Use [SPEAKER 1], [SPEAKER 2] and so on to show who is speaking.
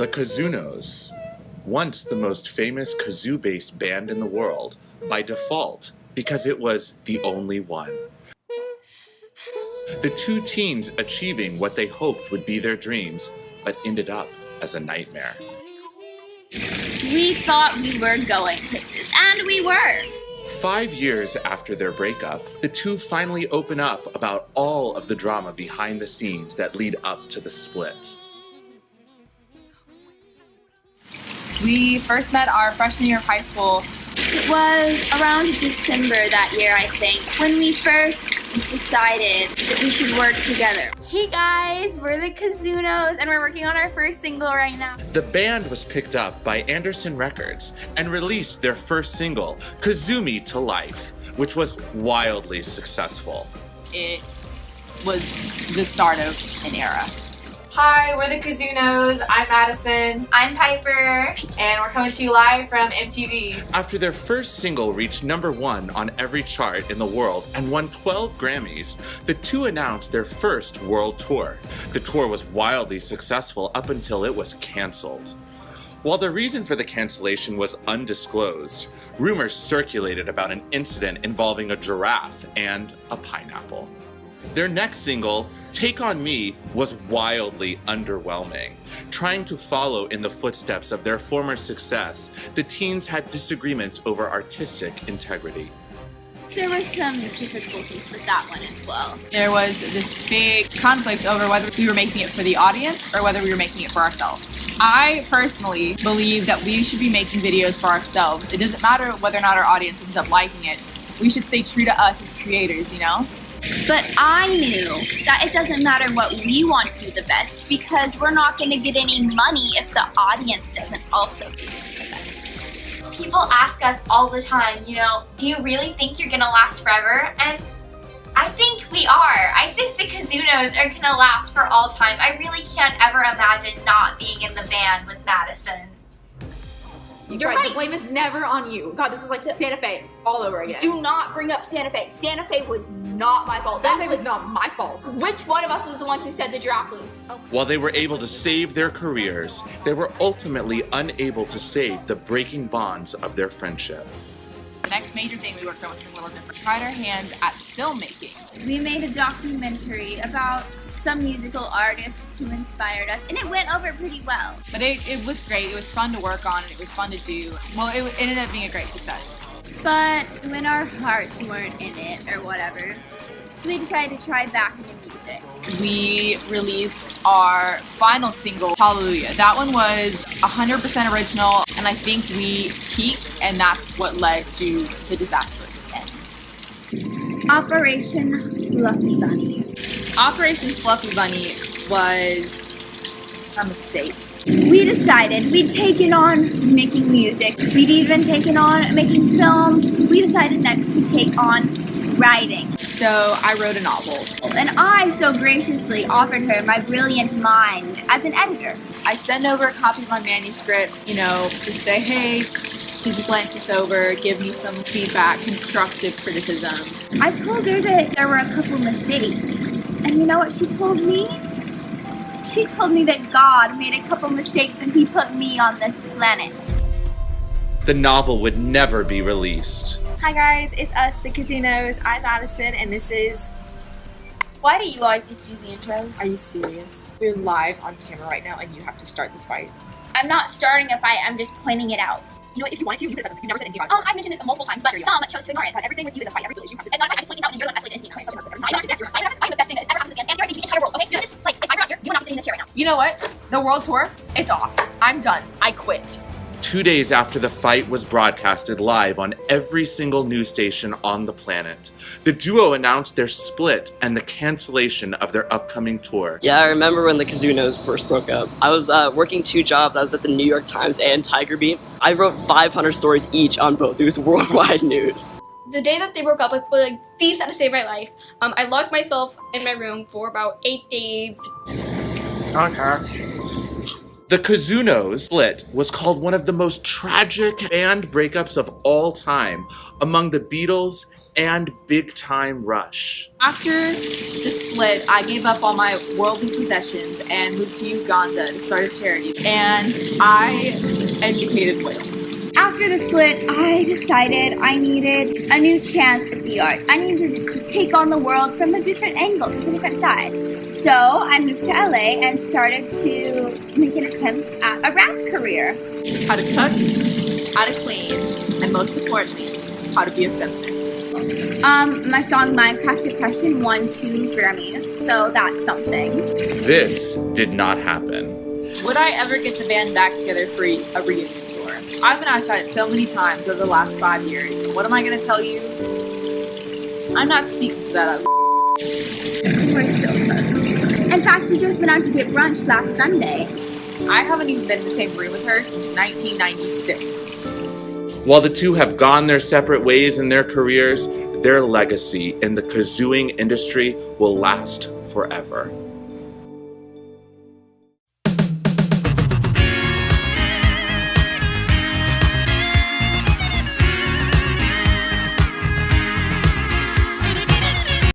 [SPEAKER 1] The Kazoonos, once the most famous kazoo-based band in the world, by default, because it was the only one. The two teens achieving what they hoped would be their dreams, but ended up as a nightmare.
[SPEAKER 2] We thought we were going places, and we were.
[SPEAKER 1] 5 years after their breakup, the two finally open up about all of the drama behind the scenes that lead up to the split.
[SPEAKER 3] We first met our freshman year of high school.
[SPEAKER 2] It was around December that year, I think, when we first decided that we should work together. Hey guys, we're the Kazoonos, and we're working on our first single right now.
[SPEAKER 1] The band was picked up by Anderson Records and released their first single, Kazoomi to Life, which was wildly successful.
[SPEAKER 3] It was the start of an era.
[SPEAKER 4] Hi, we're the Kazoonos. I'm Madison.
[SPEAKER 2] I'm Piper.
[SPEAKER 4] And we're coming to you live from MTV.
[SPEAKER 1] After their first single reached #1 on every chart in the world and won 12 Grammys, the two announced their first world tour. The tour was wildly successful up until it was canceled. While the reason for the cancellation was undisclosed, rumors circulated about an incident involving a giraffe and a pineapple. Their next single, Take On Me, was wildly underwhelming. Trying to follow in the footsteps of their former success, the teens had disagreements over artistic integrity.
[SPEAKER 2] There were some difficulties with that one as well.
[SPEAKER 3] There was this big conflict over whether we were making it for the audience or whether we were making it for ourselves. I personally believe that we should be making videos for ourselves. It doesn't matter whether or not our audience ends up liking it. We should stay true to us as creators, you know?
[SPEAKER 2] But I knew that it doesn't matter what we want to do the best, because we're not going to get any money if the audience doesn't also think it's the best. People ask us all the time, do you really think you're going to last forever? And I think we are. I think the Kazoonos are going to last for all time. I really can't ever imagine not being in the band with Madison.
[SPEAKER 4] You're right. The blame is never on you. God, this was like Santa Fe all over again.
[SPEAKER 2] Do not bring up Santa Fe. Santa Fe was not my fault.
[SPEAKER 4] Santa Fe was not my fault.
[SPEAKER 2] Which one of us was the one who said the giraffe loose?
[SPEAKER 1] While they were able to save their careers, they were ultimately unable to save the breaking bonds of their friendship.
[SPEAKER 3] The next major thing we worked on was something a little different. We tried our hands at filmmaking.
[SPEAKER 2] We made a documentary about some musical artists who inspired us, and it went over pretty well.
[SPEAKER 3] But it was great. It was fun to work on, and it was fun to do. Well, it ended up being a great success.
[SPEAKER 2] But when our hearts weren't in it or whatever, so we decided to try back into music.
[SPEAKER 3] We released our final single, Hallelujah. That one was 100% original, and I think we peaked, and that's what led to the disastrous end.
[SPEAKER 2] Operation Fluffy Bunny.
[SPEAKER 3] Operation Fluffy Bunny was a mistake.
[SPEAKER 2] We decided we'd taken on making music. We'd even taken on making film. We decided next to take on writing.
[SPEAKER 3] So I wrote a novel.
[SPEAKER 2] And I so graciously offered her my brilliant mind as an editor.
[SPEAKER 3] I sent over a copy of my manuscript, to say, hey, could you glance this over, give me some feedback, constructive criticism.
[SPEAKER 2] I told her that there were a couple mistakes. And you know what she told me? She told me that God made a couple mistakes when he put me on this planet.
[SPEAKER 1] The novel would never be released.
[SPEAKER 4] Hi guys, it's us, the Kazoonos. I'm Madison, and this is...
[SPEAKER 2] Why do you always get to do the intros?
[SPEAKER 4] Are you serious? We're live on camera right now, and you have to start this fight.
[SPEAKER 2] I'm not starting a fight, I'm just pointing it out.
[SPEAKER 4] You know what, if you wanted to, you could have never said anything about it.
[SPEAKER 2] I've mentioned this multiple times, but some chose to ignore it.
[SPEAKER 4] But everything with you is a fight. Every issue has to...
[SPEAKER 2] It's not a fight, I just pointed out that you're the one escalated anything. I'm the best thing that has ever happened to the band, and you're the entire world, okay? If I'm not here, you're not sitting in this chair right now.
[SPEAKER 3] You know what? The world tour, it's off. I'm done. I quit.
[SPEAKER 1] 2 days after the fight was broadcasted live on every single news station on the planet, the duo announced their split and the cancellation of their upcoming tour.
[SPEAKER 5] Yeah, I remember when the Kazoonos first broke up. I was working 2 jobs. I was at the New York Times and Tiger Beat. I wrote 500 stories each on both. It was worldwide news.
[SPEAKER 6] The day that they broke up was like the saddest day of my life. I locked myself in my room for about 8 days.
[SPEAKER 1] Okay. The Kazoonos split was called one of the most tragic band breakups of all time among the Beatles and Big Time Rush.
[SPEAKER 3] After the split, I gave up all my worldly possessions and moved to Uganda to start a charity. And I educated whales.
[SPEAKER 2] After the split, I decided I needed a new chance at the arts. I needed to take on the world from a different angle, from a different side. So I moved to LA and started to make an attempt at a rap career.
[SPEAKER 3] How to cook, how to clean, and most importantly, how to be a feminist.
[SPEAKER 2] My song Minecraft Depression won 2 Grammys, so that's something.
[SPEAKER 1] This did not happen.
[SPEAKER 3] Would I ever get the band back together for a reunion tour? I've been asked that so many times over the last 5 years, and what am I going to tell you? I'm not speaking to that.
[SPEAKER 2] We're still close. In fact, we just went out to get brunch last Sunday.
[SPEAKER 3] I haven't even been in the same room as her since 1996.
[SPEAKER 1] While the two have gone their separate ways in their careers, their legacy in the kazooing industry will last forever.